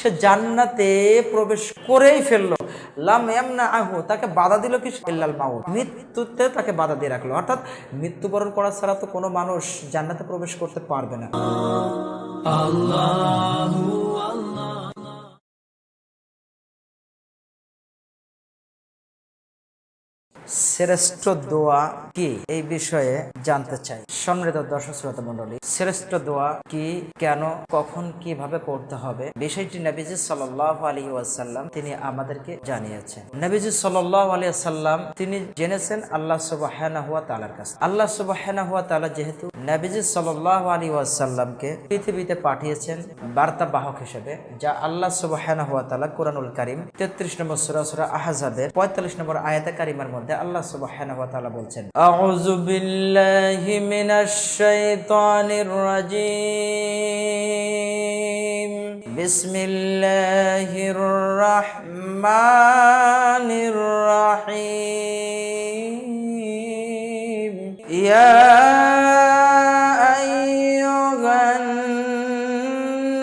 সে জান্নাতে প্রবেশ করেই ফেললো, লাম ইয়ামনাহু, তাকে বাধা দিল কি? ইল্লাল মাউত, মৃত্যুতে তাকে বাধা দিয়ে রাখলো। অর্থাৎ মৃত্যুবরণ করা ছাড়া তো কোনো মানুষ জান্নাতে প্রবেশ করতে পারবে না। শ্রেষ্ঠ দোয়া কি, এই বিষয়ে জানতে চাই। সম্মানিত দর্শক শ্রোতা মণ্ডলী, শ্রেষ্ঠ দোয়া কি, কেন, কখন, কিভাবে পড়তে হবে, বিষয়টি নবীজি সাল্লাল্লাহু আলাইহি ওয়াসাল্লাম তিনি আমাদেরকে জানিয়েছেন। নবীজি সাল্লাল্লাহু আলাইহি ওয়াসাল্লাম তিনি জেনেছেন আল্লাহ সুবহানাহু ওয়া তাআলার কাছে। আল্লাহ সুবহানাহু ওয়া তাআলা যেহেতু নবীজি সাল্লাল্লাহু আলাইহি ওয়াসাল্লামকে পৃথিবীতে পাঠিয়েছেন বার্তা বাহক হিসেবে, যা আল্লাহ সুবহানাহু ওয়া তাআলা কুরআনুল কারীম 33 নম্বর সূরা সূরা আহজাবের 45 নম্বর আয়াতে কারিমার মধ্যে আল্লাহ সুবহানাহু ওয়া তাআলা বলছেন, আ'উযু বিল্লাহি মিনাশ শাইতানির রাজীম, বিসমিল্লাহির রাহমানির রাহিম, ইয়া আইয়ুহান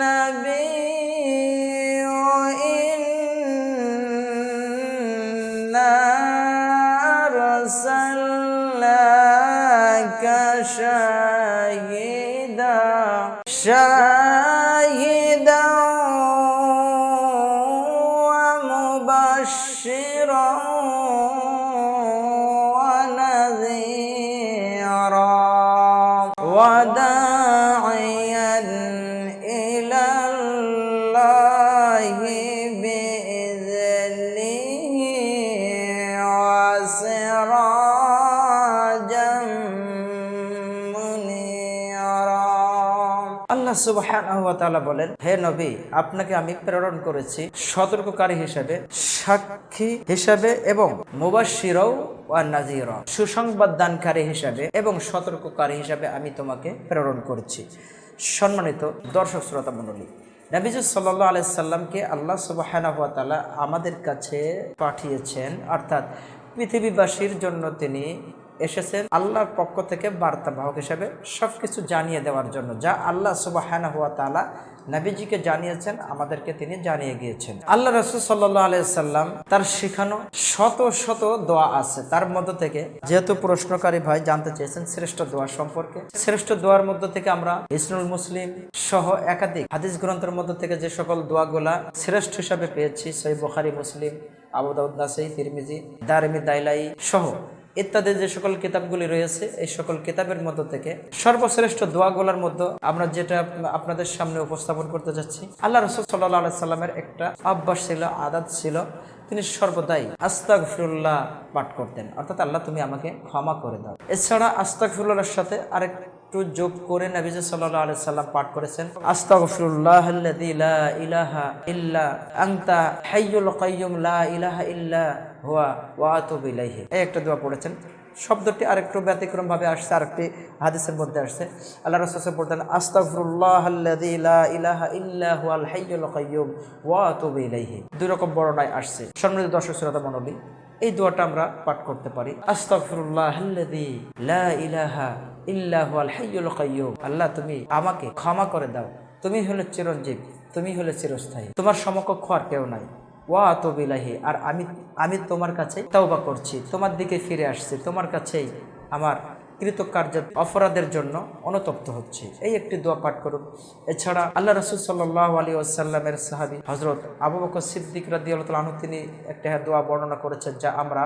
নাবিয়্যু ইন্না আরসালনাকা শাহিদান ওয়া মুবাশশিরান ওয়া নাযীরা ওয়া দা'iয়ান ইলাল্লাহি বিইযনিহি ওয়া সিরাজাম মুনীরা। আল্লাহ সুবহানাহু ওয়া তাআলা বলেন, হে নবী, আপনাকে আমি প্রেরণ করেছি সতর্ককারী হিসেবে, সাক্ষী হিসেবে এবং মুবাশশিরা ওয়া নাযীরা, সুসংবাদ দানকারী হিসেবে এবং সতর্ককারী হিসেবে আমি তোমাকে প্রেরণ করেছি। সম্মানিত দর্শক শ্রোতা মণ্ডলী, নবীজি সাল্লাল্লাহু আলাইহি সাল্লামকে আল্লাহ সুবহানাহু ওয়া তাআলা আমাদের কাছে পাঠিয়েছেন, অর্থাৎ পৃথিবীবাসীর জন্য তিনি এসেছেন আল্লাহর পক্ষ থেকে বার্তাবাহক হিসেবে সবকিছু জানিয়ে দেওয়ার জন্য। যা আল্লাহ সুবহানাহু ওয়া তাআলা নবীজিকে জানিয়েছেন, আমাদেরকে তিনি জানিয়ে গিয়েছেন। আল্লাহ রাসূল সাল্লাল্লাহু আলাইহি সাল্লাম তার শিখানো শত শত দোয়া আছে, তার মধ্য থেকে যেহেতু প্রশ্নকারী ভাই জানতে চেয়েছেন শ্রেষ্ঠ দোয়া সম্পর্কে, শ্রেষ্ঠ দোয়ার মধ্য থেকে আমরা ইসলামুল মুসলিম সহ একাধিক হাদিস গ্রন্থের মধ্য থেকে যে সকল দোয়াগুলা শ্রেষ্ঠ হিসাবে পেয়েছি, সহিহ বুখারী, মুসলিম, আ'বদ, নাসাঈ, তিরমিজি, দারমি, দাইলাই সহ ইত্যাদি যে সকল কিতাবগুলি রয়েছে, এই সকল কিতাবের মধ্য থেকে সর্বশ্রেষ্ঠ দোয়াগুলোর মধ্যে আমরা যেটা আপনাদের সামনে উপস্থাপন করতে যাচ্ছি, আল্লাহ রাসূল সাল্লাল্লাহু আলাইহি সাল্লামের একটা অভ্যাস ছিল, আদত ছিল, তিনি সর্বদাই আস্তাগফিরুল্লাহ পাঠ করতেন, অর্থাৎ আল্লাহ তুমি আমাকে ক্ষমা করে দাও। এছাড়া আস্তাগফিরুল্লাহর সাথে আরেকটু যোগ করে নবীজি সাল্লাল্লাহু আলাইহি সাল্লাম পাঠ করেছেন, আস্তাগফিরুল্লাহাল্লাযী লা ইলাহা ইল্লা আনতা হাইয়ুল কাইয়্যুম লা ইলাহা ইল্লা হুয়া ওয়া আতুবু ইলাইহি। এই একটা দোয়া পড়েছেন। শব্দটি আরেকটু ব্যতিক্রম ভাবে আসছে, আরেকটি হাদিসের মধ্যে আসছে। আল্লাহ রাসূল বলতেন, আস্তাগফিরুল্লাহাল্লাযী লা ইলাহা ইল্লা হুয়াল হাইয়ুল কাইয়্যুম ওয়া আতুবু ইলাইহি। দুই রকম বর্ণনায় আসছে। সম্মানিত দর্শক শ্রোতা মণ্ডলী, এই দোয়াটা আমরা পাঠ করতে পারি, আস্তাগফিরুল্লাহাল্লাযী লা ইলাহা ইল্লা হুয়াল হাইয়ুল কাইয়্যুম, আল্লাহ তুমি আমাকে ক্ষমা করে দাও, তুমি হলে চিরঞ্জীব, তুমি হলে চিরস্থায়ী, তোমার সমকক্ষ আর কেউ নাই, ওয়া আতুবু ইলাইহি, আর আমি তোমার কাছে তওবা করছি, তোমার দিকে ফিরে আসছি, তোমার কাছেই আমার কৃতকার্য অপরাধের জন্য অনুতপ্ত হচ্ছে। এই একটি দোয়া পাঠ করুন। এছাড়া আল্লাহ রাসূল সাল্লাল্লাহু আলাইহি ওয়াসাল্লামের সাহাবী হযরত আবু বকর সিদ্দিক রাদিয়াল্লাহু তাআলা আনহু তিনি একটা দোয়া বর্ণনা করেছেন, যা আমরা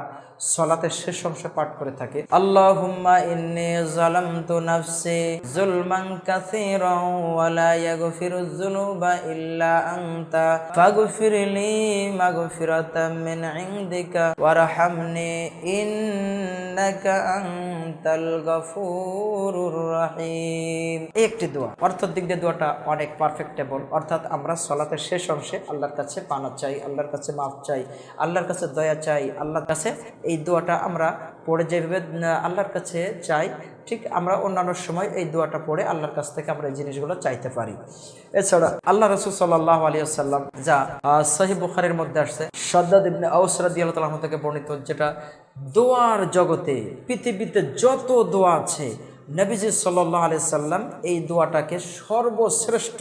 সালাতের শেষ অংশে পাঠ করে থাকি, আল্লাহুম্মা ইন্নী যালামতু নাফসি যুলমান কাসীরান ওয়া লা ইয়াগফিরুয যুনুবা ইল্লা আনতা ফাগফিরলি মাগফিরাতাম মিন ইনদিকা ওয়ারহামনি ইন্নাকা আনতাল গফুরুর রহিম। একটি দোয়া, অর্থের দিক দিয়ে দোয়াটা অনেক পারফেক্টেবল, অর্থাৎ আমরা সালাতের শেষ অংশে আল্লাহর কাছে পানা চাই, আল্লাহর কাছে মাফ চাই, আল্লাহর কাছে দয়া চাই, আল্লাহর কাছে এই দোয়াটা আমরা পড়ে যেভাবে আল্লাহর কাছে চাই, ঠিক আমরা অন্যান্য সময় এই দোয়াটা পড়ে আল্লাহর কাছ থেকে আমরা এই জিনিসগুলো চাইতে পারি। এছাড়া আল্লাহ রাসূল সাল্লাল্লাহু আলাইহি ওয়াসাল্লাম, যা সহিহ বুখারীর মধ্যে আসছে, শাদ্দাদ ইবনে আউস রাদিয়াল্লাহু তাআলা থেকে বর্ণিত, যেটা দোয়ার জগতে পৃথিবীতে যত দোয়া আছে নবীজি সাল্লাল্লাহু আলাইহি সাল্লাম এই দোয়াটাকে সর্বশ্রেষ্ঠ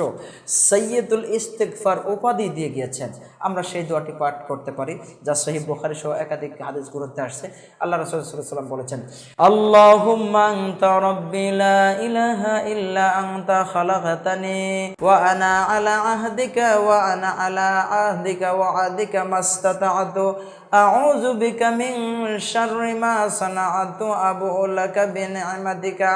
সাইয়্যিদুল ইস্তিগফার উপাধি দিয়ে গিয়েছেন। আমরা সেই দোয়াটি পাঠ করতে পারি, যা সহিহ বুখারী সহ একাধিক হাদিস গ্রন্থে আসছে। আল্লাহ রাসূল সাল্লাল্লাহু আলাইহি সাল্লাম বলেছেন, আল্লাহুম্মা আনতা রাব্বি লা ইলাহা ইল্লা আনতা খালাকতানি ওয়া আনা আলা আহদিকা ওয়া আনা আলা আহদিকা ওয়া আদিকা মাস্তাতা'তু আ'উযু বিকা মিন শাররি মা সানা'তু আবুউ লাকা বিনি'মাতিকা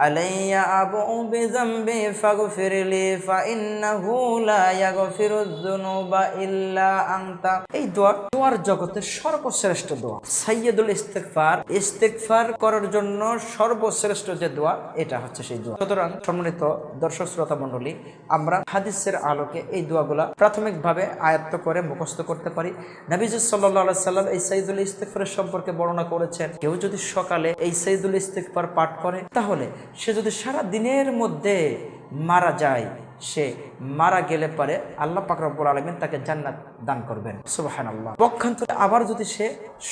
আলাইয়া আবুউ বিযামবি ফাগফিরলি ফাইন্নাহু লা ইয়াগফিরুয যুনুবা ইল্লা আনতা। এই দোয়ার জগতের সর্বশ্রেষ্ঠ দোয়া, সাইয়্যিদুল ইস্তিগফার। ইস্তিগফার করার জন্য সর্বশ্রেষ্ঠ যে দোয়া, এটা হচ্ছে সেই দোয়া। সুতরাং সম্মানিত দর্শক শ্রোতা মণ্ডলী, আমরা হাদিসের আলোকে এই দোয়াগুলা প্রাথমিকভাবে আয়ত্ত করে মুখস্থ করতে পারি। নবীজি সাল্লাল্লাহু আলাইহি সাল্লাম এই সাইয়্যিদুল ইস্তিগফারের সম্পর্কে বর্ণনা করেছেন, কেউ যদি সকালে এই সাইয়্যিদুল ইস্তিগফার পাঠ করে, তাহলে সে যদি সারা দিনের মধ্যে মারা যায়, সে মারা গেলে পরে আল্লাহ পাক রব্বুল আলামিন তাকে জান্নাত দান করবেন। সুবহানাল্লাহ। পক্ষান্তরে আবার যদি সে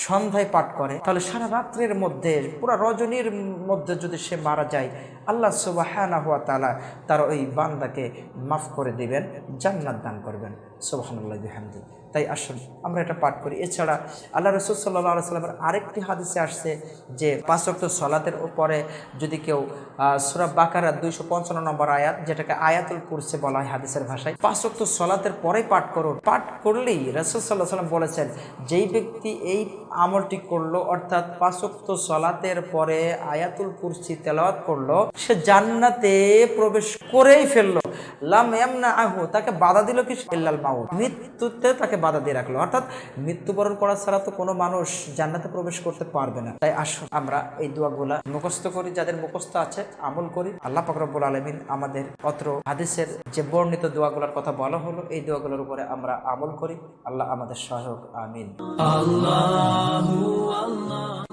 সন্ধ্যায় পাঠ করে, তাহলে সারা রাত্রের মধ্যে, পুরো রজনীর মধ্যে যদি সে মারা যায়, আল্লাহ সুবহানাহু ওয়া তাআলা তার ওই বান্দাকে মাফ করে দিবেন, জান্নাত দান করবেন। সুবহানাল্লাহ বিহামদি। তাই আসুন আমরা এটা পাঠ করি। এছাড়া আল্লাহ রাসূল সাল্লাল্লাহু আলাইহি সাল্লামের আরেকটি হাদিসে আসছে যে 5 ওয়াক্ত সালাতের উপরে যদি কেউ সূরা বাকারার 255 নম্বর আয়াত, যেটাকে আয়াতুল কুরসি বলা হয় হাদিসের ভাষায়, 5 ওয়াক্ত সালাতের পরেই পাঠ করুন। পাঠ করলেই রাসূল সাল্লাল্লাহু আলাইহি সাল্লাম বলেছেন, যেই ব্যক্তি এই আমলটি করলো, অর্থাৎ 5 ওয়াক্ত সালাতের পরে আয়াতুল কুরসি তেলাওয়াত করলো, সে জান্নাতে প্রবেশ করেই ফেললো। লাম ইয়ামনাহু, তাকে বাধা দিল কি? ইল্লাল মাউত, মৃত্যুতে তাকে বাধা দিয়ে রাখলো। অর্থাৎ মৃত্যুবরণ করা ছাড়া তো কোনো মানুষ জান্নাতে প্রবেশ করতে পারবে না। তাই আসুন আমরা এই দোয়াগুলা মুখস্থ করি, যাদের মুখস্থ আছে আমল করি। আল্লাহ পাক রব্বুল আলামিন আমাদের অত্র হাদিসের যে বর্ণিত দোয়াগুলোর কথা বলা হলো, এই দোয়াগুলোর উপরে আমরা আমল করি। আল্লাহ আমাদের সহায়ক। আমিন। আল্লাহু আল্লাহ।